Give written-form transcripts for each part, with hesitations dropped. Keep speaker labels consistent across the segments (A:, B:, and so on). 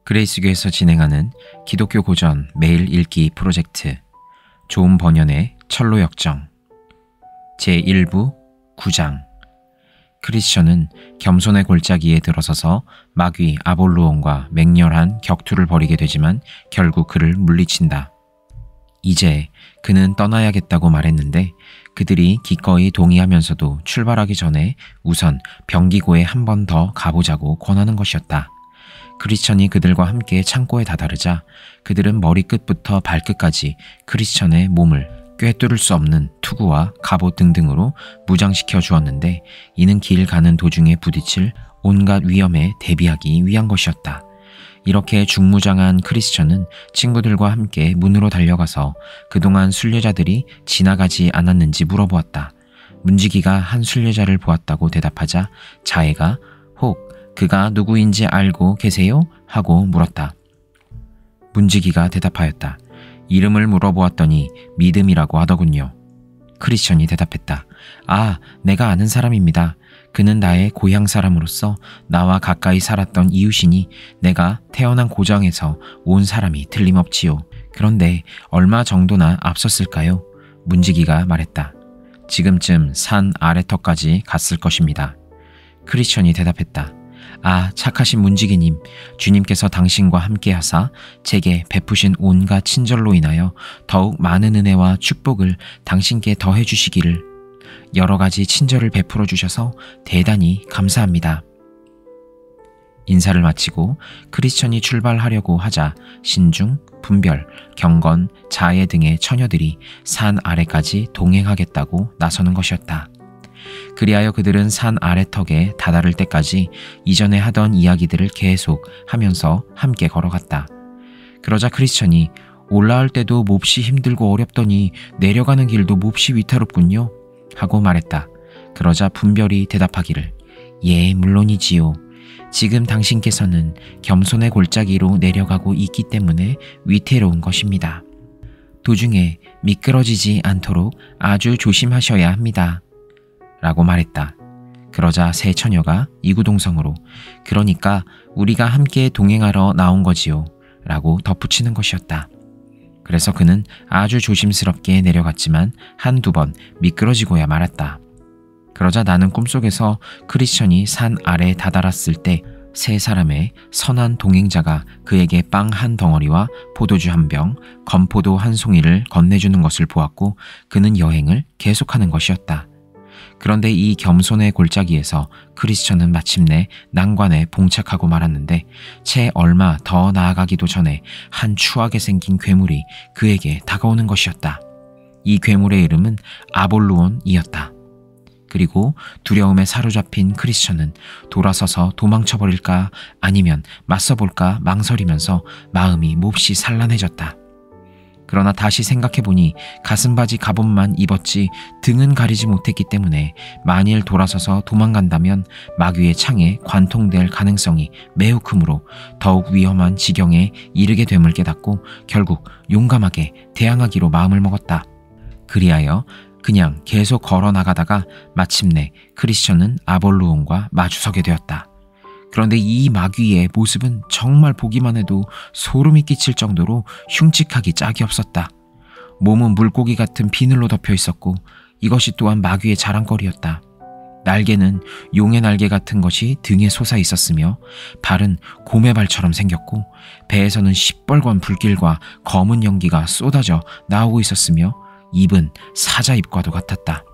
A: 그레이스교에서 진행하는 기독교 고전 매일 읽기 프로젝트 좋은 번연의 철로역정 제1부 9장 크리스천은 겸손의 골짜기에 들어서서 마귀 아볼루온과 맹렬한 격투를 벌이게 되지만 결국 그를 물리친다. 이제 그는 떠나야겠다고 말했는데 그들이 기꺼이 동의하면서도 출발하기 전에 우선 병기고에 한 번 더 가보자고 권하는 것이었다. 크리스천이 그들과 함께 창고에 다다르자 그들은 머리끝부터 발끝까지 크리스천의 몸을 꿰뚫을 수 없는 투구와 갑옷 등등으로 무장시켜 주었는데 이는 길 가는 도중에 부딪힐 온갖 위험에 대비하기 위한 것이었다. 이렇게 중무장한 크리스천은 친구들과 함께 문으로 달려가서 그동안 순례자들이 지나가지 않았는지 물어보았다. 문지기가 한 순례자를 보았다고 대답하자 자애가 혹 그가 누구인지 알고 계세요? 하고 물었다. 문지기가 대답하였다. 이름을 물어보았더니 믿음이라고 하더군요. 크리스천이 대답했다. 아, 내가 아는 사람입니다. 그는 나의 고향 사람으로서 나와 가까이 살았던 이웃이니 내가 태어난 고장에서 온 사람이 틀림없지요. 그런데 얼마 정도나 앞섰을까요? 문지기가 말했다. 지금쯤 산 아래턱까지 갔을 것입니다. 크리스천이 대답했다. 아, 착하신 문지기님, 주님께서 당신과 함께하사 제게 베푸신 온갖 친절로 인하여 더욱 많은 은혜와 축복을 당신께 더해 주시기를 여러 가지 친절을 베풀어 주셔서 대단히 감사합니다. 인사를 마치고 크리스천이 출발하려고 하자 신중, 분별, 경건, 자애 등의 처녀들이 산 아래까지 동행하겠다고 나서는 것이었다. 그리하여 그들은 산 아래턱에 다다를 때까지 이전에 하던 이야기들을 계속 하면서 함께 걸어갔다. 그러자 크리스천이 올라올 때도 몹시 힘들고 어렵더니 내려가는 길도 몹시 위태롭군요 하고 말했다. 그러자 분별이 대답하기를 예, 물론이지요. 지금 당신께서는 겸손의 골짜기로 내려가고 있기 때문에 위태로운 것입니다. 도중에 미끄러지지 않도록 아주 조심하셔야 합니다. 라고 말했다. 그러자 새 처녀가 이구동성으로 그러니까 우리가 함께 동행하러 나온 거지요 라고 덧붙이는 것이었다. 그래서 그는 아주 조심스럽게 내려갔지만 한두 번 미끄러지고야 말았다. 그러자 나는 꿈속에서 크리스천이 산 아래에 다다랐을 때 세 사람의 선한 동행자가 그에게 빵 한 덩어리와 포도주 한 병, 건포도 한 송이를 건네주는 것을 보았고 그는 여행을 계속하는 것이었다. 그런데 이 겸손의 골짜기에서 크리스천은 마침내 난관에 봉착하고 말았는데 채 얼마 더 나아가기도 전에 한 추하게 생긴 괴물이 그에게 다가오는 것이었다. 이 괴물의 이름은 아볼루온이었다. 그리고 두려움에 사로잡힌 크리스천은 돌아서서 도망쳐버릴까 아니면 맞서볼까 망설이면서 마음이 몹시 산란해졌다. 그러나 다시 생각해보니 가슴바지 갑옷만 입었지 등은 가리지 못했기 때문에 만일 돌아서서 도망간다면 마귀의 창에 관통될 가능성이 매우 크므로 더욱 위험한 지경에 이르게 됨을 깨닫고 결국 용감하게 대항하기로 마음을 먹었다. 그리하여 그냥 계속 걸어 나가다가 마침내 크리스천은 아볼루온과 마주서게 되었다. 그런데 이 마귀의 모습은 정말 보기만 해도 소름이 끼칠 정도로 흉측하기 짝이 없었다. 몸은 물고기 같은 비늘로 덮여 있었고 이것이 또한 마귀의 자랑거리였다. 날개는 용의 날개 같은 것이 등에 솟아 있었으며 발은 곰의 발처럼 생겼고 배에서는 시뻘건 불길과 검은 연기가 쏟아져 나오고 있었으며 입은 사자 입과도 같았다.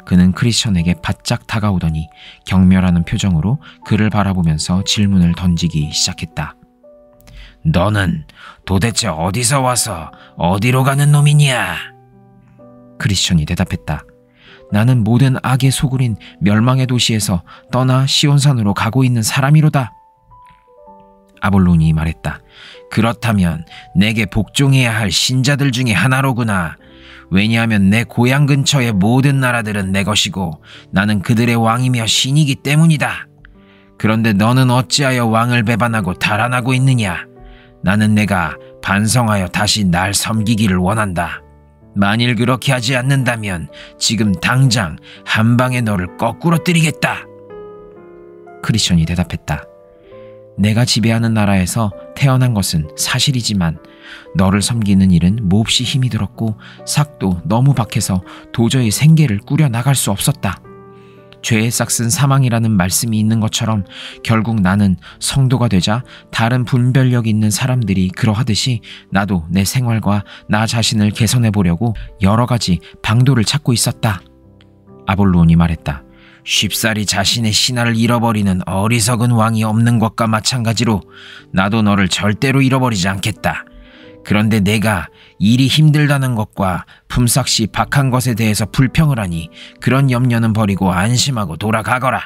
A: 그는 크리스천에게 바짝 다가오더니 경멸하는 표정으로 그를 바라보면서 질문을 던지기 시작했다. 너는 도대체 어디서 와서 어디로 가는 놈이냐? 크리스천이 대답했다. 나는 모든 악의 소굴인 멸망의 도시에서 떠나 시온산으로 가고 있는 사람이로다. 아볼론이 말했다. 그렇다면 내게 복종해야 할 신자들 중에 하나로구나. 왜냐하면 내 고향 근처의 모든 나라들은 내 것이고 나는 그들의 왕이며 신이기 때문이다. 그런데 너는 어찌하여 왕을 배반하고 달아나고 있느냐? 나는 내가 반성하여 다시 날 섬기기를 원한다. 만일 그렇게 하지 않는다면 지금 당장 한 방에 너를 거꾸로 때리겠다. 크리스천이 대답했다. 내가 지배하는 나라에서 태어난 것은 사실이지만 너를 섬기는 일은 몹시 힘이 들었고 삭도 너무 박해서 도저히 생계를 꾸려나갈 수 없었다. 죄의 싹은 사망이라는 말씀이 있는 것처럼 결국 나는 성도가 되자 다른 분별력 있는 사람들이 그러하듯이 나도 내 생활과 나 자신을 개선해 보려고 여러 가지 방도를 찾고 있었다. 아볼로온이 말했다. 쉽사리 자신의 신하를 잃어버리는 어리석은 왕이 없는 것과 마찬가지로 나도 너를 절대로 잃어버리지 않겠다. 그런데 내가 일이 힘들다는 것과 품삯이 박한 것에 대해서 불평을 하니 그런 염려는 버리고 안심하고 돌아가거라.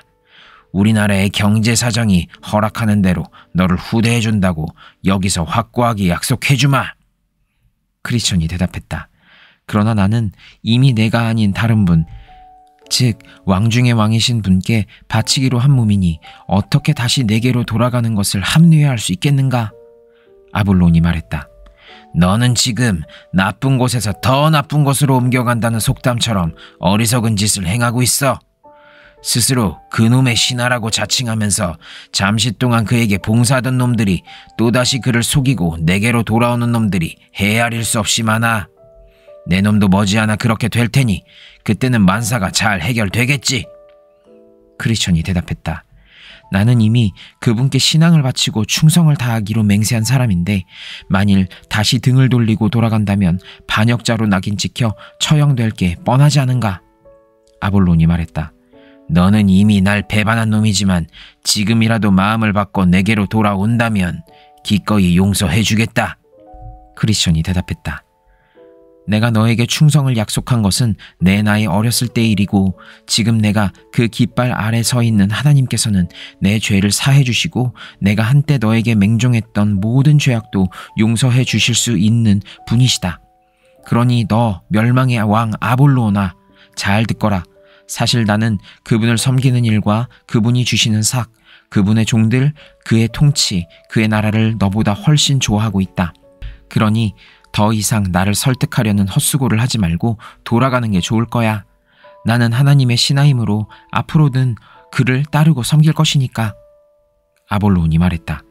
A: 우리나라의 경제 사정이 허락하는 대로 너를 후대해준다고 여기서 확고하게 약속해주마. 크리스천이 대답했다. 그러나 나는 이미 내가 아닌 다른 분, 즉 왕 중의 왕이신 분께 바치기로 한 몸이니 어떻게 다시 내게로 돌아가는 것을 합리화할 수 있겠는가? 아볼론이 말했다. 너는 지금 나쁜 곳에서 더 나쁜 곳으로 옮겨간다는 속담처럼 어리석은 짓을 행하고 있어. 스스로 그놈의 신하라고 자칭하면서 잠시 동안 그에게 봉사하던 놈들이 또다시 그를 속이고 내게로 돌아오는 놈들이 헤아릴 수 없이 많아. 내 놈도 머지않아 그렇게 될 테니 그때는 만사가 잘 해결되겠지. 크리스천이 대답했다. 나는 이미 그분께 신앙을 바치고 충성을 다하기로 맹세한 사람인데 만일 다시 등을 돌리고 돌아간다면 반역자로 낙인 찍혀 처형될 게 뻔하지 않은가? 아볼론이 말했다. 너는 이미 날 배반한 놈이지만 지금이라도 마음을 바꿔 내게로 돌아온다면 기꺼이 용서해주겠다. 크리스천이 대답했다. 내가 너에게 충성을 약속한 것은 내 나이 어렸을 때의 일이고 지금 내가 그 깃발 아래 서 있는 하나님께서는 내 죄를 사해 주시고 내가 한때 너에게 맹종했던 모든 죄악도 용서해 주실 수 있는 분이시다. 그러니 너 멸망의 왕 아볼로오나 잘 듣거라. 사실 나는 그분을 섬기는 일과 그분이 주시는 삭, 그분의 종들, 그의 통치, 그의 나라를 너보다 훨씬 좋아하고 있다. 그러니 더 이상 나를 설득하려는 헛수고를 하지 말고 돌아가는 게 좋을 거야. 나는 하나님의 신하이므로 앞으로는 그를 따르고 섬길 것이니까. 아볼로온이 말했다.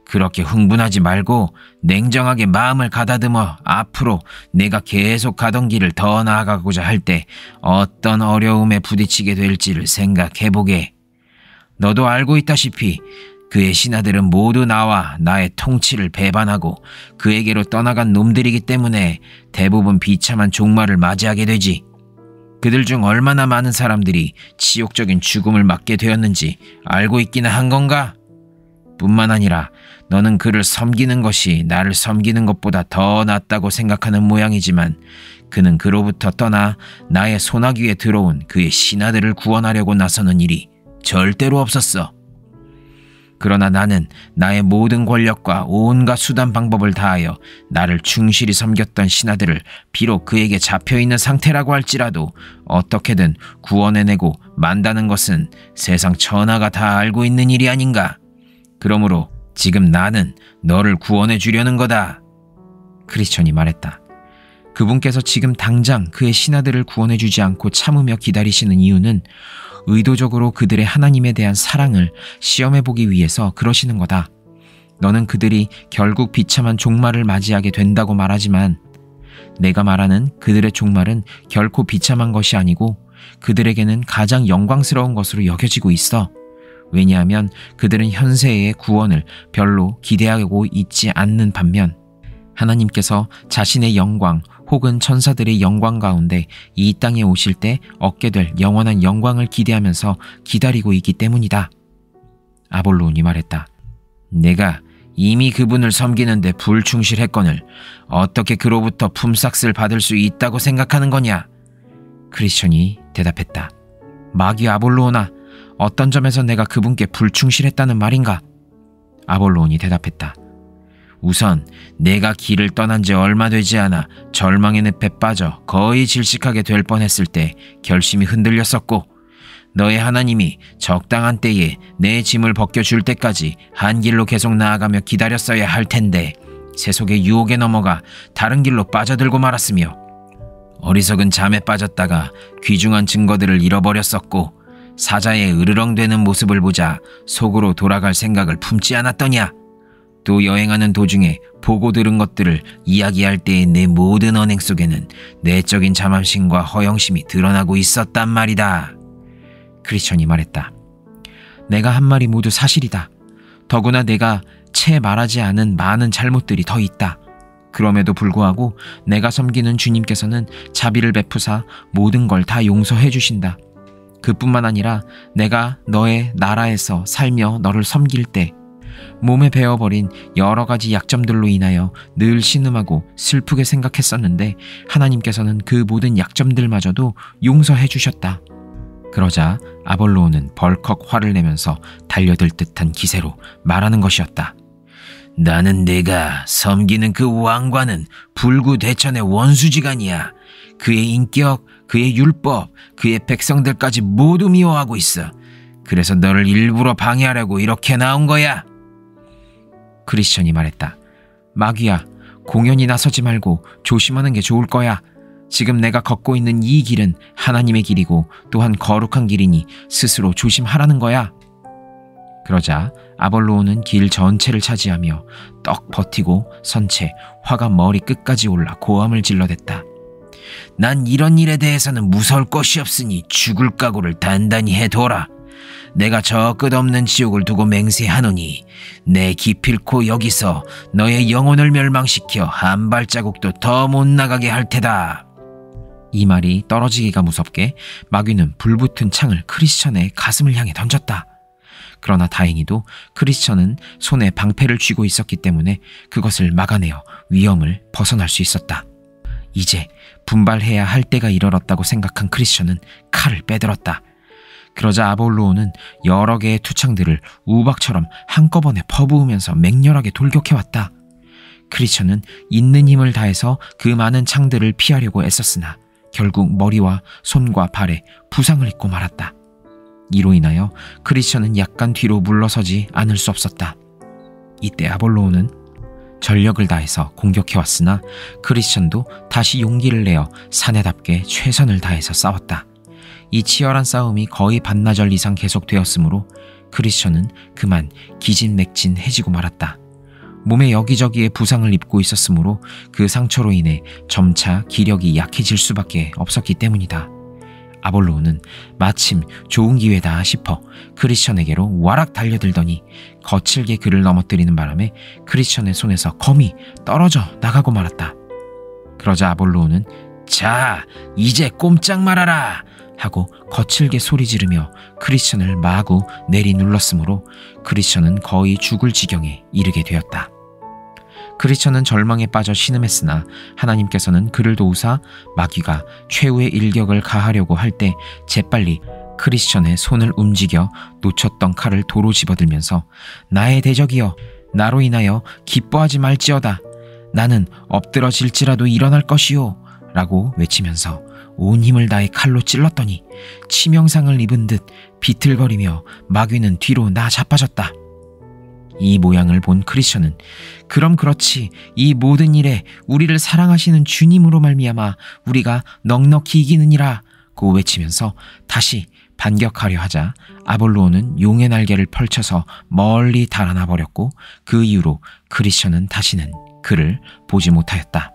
A: 그렇게 흥분하지 말고 냉정하게 마음을 가다듬어 앞으로 내가 계속 가던 길을 더 나아가고자 할 때 어떤 어려움에 부딪히게 될지를 생각해보게. 너도 알고 있다시피 그의 신하들은 모두 나와 나의 통치를 배반하고 그에게로 떠나간 놈들이기 때문에 대부분 비참한 종말을 맞이하게 되지. 그들 중 얼마나 많은 사람들이 치욕적인 죽음을 맞게 되었는지 알고 있기나 한 건가? 뿐만 아니라 너는 그를 섬기는 것이 나를 섬기는 것보다 더 낫다고 생각하는 모양이지만 그는 그로부터 떠나 나의 소나귀에 들어온 그의 신하들을 구원하려고 나서는 일이 절대로 없었어. 그러나 나는 나의 모든 권력과 온갖 수단 방법을 다하여 나를 충실히 섬겼던 신하들을 비록 그에게 잡혀있는 상태라고 할지라도 어떻게든 구원해내고 만다는 것은 세상 천하가 다 알고 있는 일이 아닌가. 그러므로 지금 나는 너를 구원해 주려는 거다. 크리스천이 말했다. 그분께서 지금 당장 그의 신하들을 구원해 주지 않고 참으며 기다리시는 이유는 의도적으로 그들의 하나님에 대한 사랑을 시험해보기 위해서 그러시는 거다. 너는 그들이 결국 비참한 종말을 맞이하게 된다고 말하지만 내가 말하는 그들의 종말은 결코 비참한 것이 아니고 그들에게는 가장 영광스러운 것으로 여겨지고 있어. 왜냐하면 그들은 현세의 구원을 별로 기대하고 있지 않는 반면 하나님께서 자신의 영광 혹은 천사들의 영광 가운데 이 땅에 오실 때 얻게 될 영원한 영광을 기대하면서 기다리고 있기 때문이다. 아볼로온이 말했다. 내가 이미 그분을 섬기는데 불충실했거늘 어떻게 그로부터 품삯을 받을 수 있다고 생각하는 거냐? 크리스천이 대답했다. 마귀 아볼로오나, 어떤 점에서 내가 그분께 불충실했다는 말인가? 아볼로온이 대답했다. 우선 내가 길을 떠난 지 얼마 되지 않아 절망의 늪에 빠져 거의 질식하게 될 뻔했을 때 결심이 흔들렸었고 너의 하나님이 적당한 때에 내 짐을 벗겨줄 때까지 한 길로 계속 나아가며 기다렸어야 할 텐데 세속의 유혹에 넘어가 다른 길로 빠져들고 말았으며 어리석은 잠에 빠졌다가 귀중한 증거들을 잃어버렸었고 사자의 으르렁대는 모습을 보자 속으로 돌아갈 생각을 품지 않았더냐. 또 여행하는 도중에 보고 들은 것들을 이야기할 때의 내 모든 언행 속에는 내적인 자만심과 허영심이 드러나고 있었단 말이다. 크리스천이 말했다. 내가 한 말이 모두 사실이다. 더구나 내가 채 말하지 않은 많은 잘못들이 더 있다. 그럼에도 불구하고 내가 섬기는 주님께서는 자비를 베푸사 모든 걸 다 용서해 주신다. 그뿐만 아니라 내가 너의 나라에서 살며 너를 섬길 때 몸에 배어버린 여러 가지 약점들로 인하여 늘 신음하고 슬프게 생각했었는데 하나님께서는 그 모든 약점들마저도 용서해 주셨다. 그러자 아볼로온은 벌컥 화를 내면서 달려들 듯한 기세로 말하는 것이었다. 나는 내가 섬기는 그 왕과는 불구대천의 원수지간이야. 그의 인격, 그의 율법, 그의 백성들까지 모두 미워하고 있어. 그래서 너를 일부러 방해하려고 이렇게 나온 거야. 크리스천이 말했다. 마귀야, 공연히 나서지 말고 조심하는 게 좋을 거야. 지금 내가 걷고 있는 이 길은 하나님의 길이고 또한 거룩한 길이니 스스로 조심하라는 거야. 그러자 아볼로온은 길 전체를 차지하며 떡 버티고 선 채 화가 머리 끝까지 올라 고함을 질러댔다. 난 이런 일에 대해서는 무서울 것이 없으니 죽을 각오를 단단히 해둬라. 내가 저 끝없는 지옥을 두고 맹세하노니 내 기필코 여기서 너의 영혼을 멸망시켜 한 발자국도 더 못 나가게 할 테다. 이 말이 떨어지기가 무섭게 마귀는 불붙은 창을 크리스천의 가슴을 향해 던졌다. 그러나 다행히도 크리스천은 손에 방패를 쥐고 있었기 때문에 그것을 막아내어 위험을 벗어날 수 있었다. 이제 분발해야 할 때가 이르렀다고 생각한 크리스천은 칼을 빼들었다. 그러자 아볼로온은 여러 개의 투창들을 우박처럼 한꺼번에 퍼부으면서 맹렬하게 돌격해왔다. 크리스천은 있는 힘을 다해서 그 많은 창들을 피하려고 애썼으나 결국 머리와 손과 발에 부상을 입고 말았다. 이로 인하여 크리스천은 약간 뒤로 물러서지 않을 수 없었다. 이때 아볼로온은 전력을 다해서 공격해왔으나 크리스천도 다시 용기를 내어 사내답게 최선을 다해서 싸웠다. 이 치열한 싸움이 거의 반나절 이상 계속되었으므로 크리스천은 그만 기진맥진해지고 말았다. 몸에 여기저기에 부상을 입고 있었으므로 그 상처로 인해 점차 기력이 약해질 수밖에 없었기 때문이다. 아볼로온은 마침 좋은 기회다 싶어 크리스천에게로 와락 달려들더니 거칠게 그를 넘어뜨리는 바람에 크리스천의 손에서 검이 떨어져 나가고 말았다. 그러자 아볼로온은 자, 이제 꼼짝 말아라! 하고 거칠게 소리 지르며 크리스천을 마구 내리눌렀으므로 크리스천은 거의 죽을 지경에 이르게 되었다. 크리스천은 절망에 빠져 신음했으나 하나님께서는 그를 도우사 마귀가 최후의 일격을 가하려고 할 때 재빨리 크리스천의 손을 움직여 놓쳤던 칼을 도로 집어들면서 나의 대적이여, 나로 인하여 기뻐하지 말지어다. 나는 엎드러질지라도 일어날 것이요 라고 외치면서 온 힘을 다해 칼로 찔렀더니 치명상을 입은 듯 비틀거리며 마귀는 뒤로 나자빠졌다. 이 모양을 본 크리스천은 그럼 그렇지, 이 모든 일에 우리를 사랑하시는 주님으로 말미암아 우리가 넉넉히 이기느니라 고 외치면서 다시 반격하려 하자 아볼로온은 용의 날개를 펼쳐서 멀리 달아나 버렸고 그 이후로 크리스천은 다시는 그를 보지 못하였다.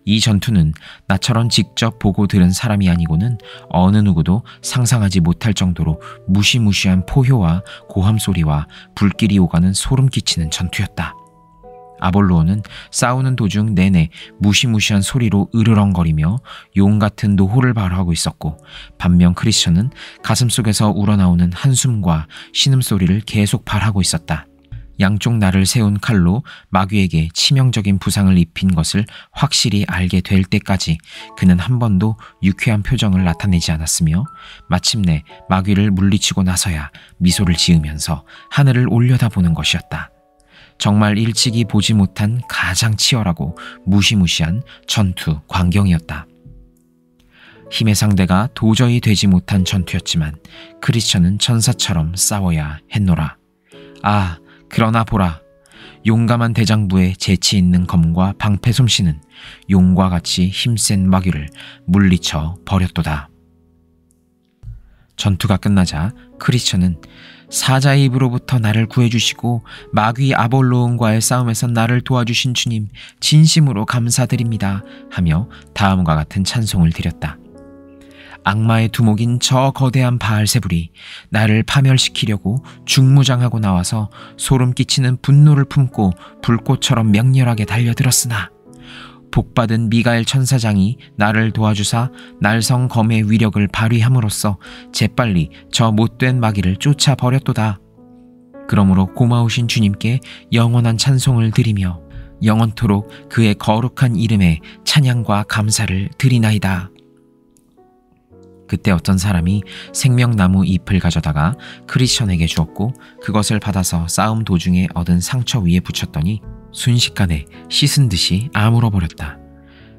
A: 이 전투는 나처럼 직접 보고 들은 사람이 아니고는 어느 누구도 상상하지 못할 정도로 무시무시한 포효와 고함소리와 불길이 오가는 소름 끼치는 전투였다. 아볼로온은 싸우는 도중 내내 무시무시한 소리로 으르렁거리며 용 같은 노호를 발하고 있었고 반면 크리스천은 가슴속에서 우러나오는 한숨과 신음소리를 계속 발하고 있었다. 양쪽 날을 세운 칼로 마귀에게 치명적인 부상을 입힌 것을 확실히 알게 될 때까지 그는 한 번도 유쾌한 표정을 나타내지 않았으며 마침내 마귀를 물리치고 나서야 미소를 지으면서 하늘을 올려다보는 것이었다. 정말 일찍이 보지 못한 가장 치열하고 무시무시한 전투 광경이었다. 힘의 상대가 도저히 되지 못한 전투였지만 크리스천은 천사처럼 싸워야 했노라. 아, 그러나 보라. 용감한 대장부의 재치 있는 검과 방패 솜씨는 용과 같이 힘센 마귀를 물리쳐 버렸도다. 전투가 끝나자 크리스천은 사자의 입으로부터 나를 구해주시고 마귀 아볼로온과의 싸움에서 나를 도와주신 주님 진심으로 감사드립니다 하며 다음과 같은 찬송을 드렸다. 악마의 두목인 저 거대한 바알세불이 나를 파멸시키려고 중무장하고 나와서 소름 끼치는 분노를 품고 불꽃처럼 맹렬하게 달려들었으나 복받은 미가엘 천사장이 나를 도와주사 날성 검의 위력을 발휘함으로써 재빨리 저 못된 마귀를 쫓아버렸도다. 그러므로 고마우신 주님께 영원한 찬송을 드리며 영원토록 그의 거룩한 이름에 찬양과 감사를 드리나이다. 그때 어떤 사람이 생명나무 잎을 가져다가 크리스천에게 주었고 그것을 받아서 싸움 도중에 얻은 상처 위에 붙였더니 순식간에 씻은 듯이 아물어버렸다.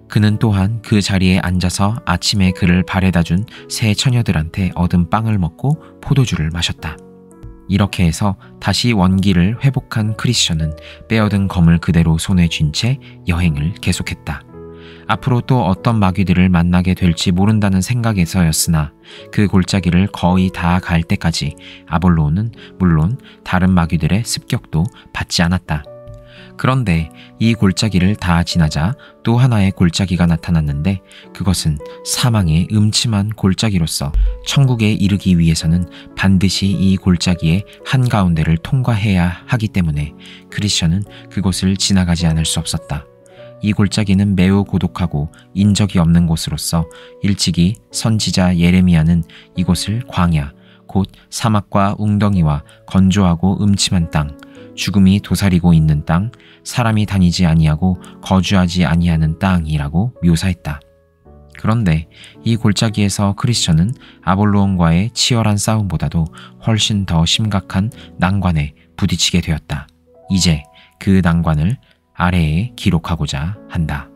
A: 그는 또한 그 자리에 앉아서 아침에 그를 바래다준 새 처녀들한테 얻은 빵을 먹고 포도주를 마셨다. 이렇게 해서 다시 원기를 회복한 크리스천은 빼어든 검을 그대로 손에 쥔 채 여행을 계속했다. 앞으로 또 어떤 마귀들을 만나게 될지 모른다는 생각에서였으나 그 골짜기를 거의 다 갈 때까지 아볼로온은 물론 다른 마귀들의 습격도 받지 않았다. 그런데 이 골짜기를 다 지나자 또 하나의 골짜기가 나타났는데 그것은 사망의 음침한 골짜기로서 천국에 이르기 위해서는 반드시 이 골짜기의 한가운데를 통과해야 하기 때문에 크리스천은 그곳을 지나가지 않을 수 없었다. 이 골짜기는 매우 고독하고 인적이 없는 곳으로서 일찍이 선지자 예레미야는 이곳을 광야, 곧 사막과 웅덩이와 건조하고 음침한 땅, 죽음이 도사리고 있는 땅, 사람이 다니지 아니하고 거주하지 아니하는 땅이라고 묘사했다. 그런데 이 골짜기에서 크리스천은 아볼로온과의 치열한 싸움보다도 훨씬 더 심각한 난관에 부딪히게 되었다. 이제 그 난관을 아래에 기록하고자 한다.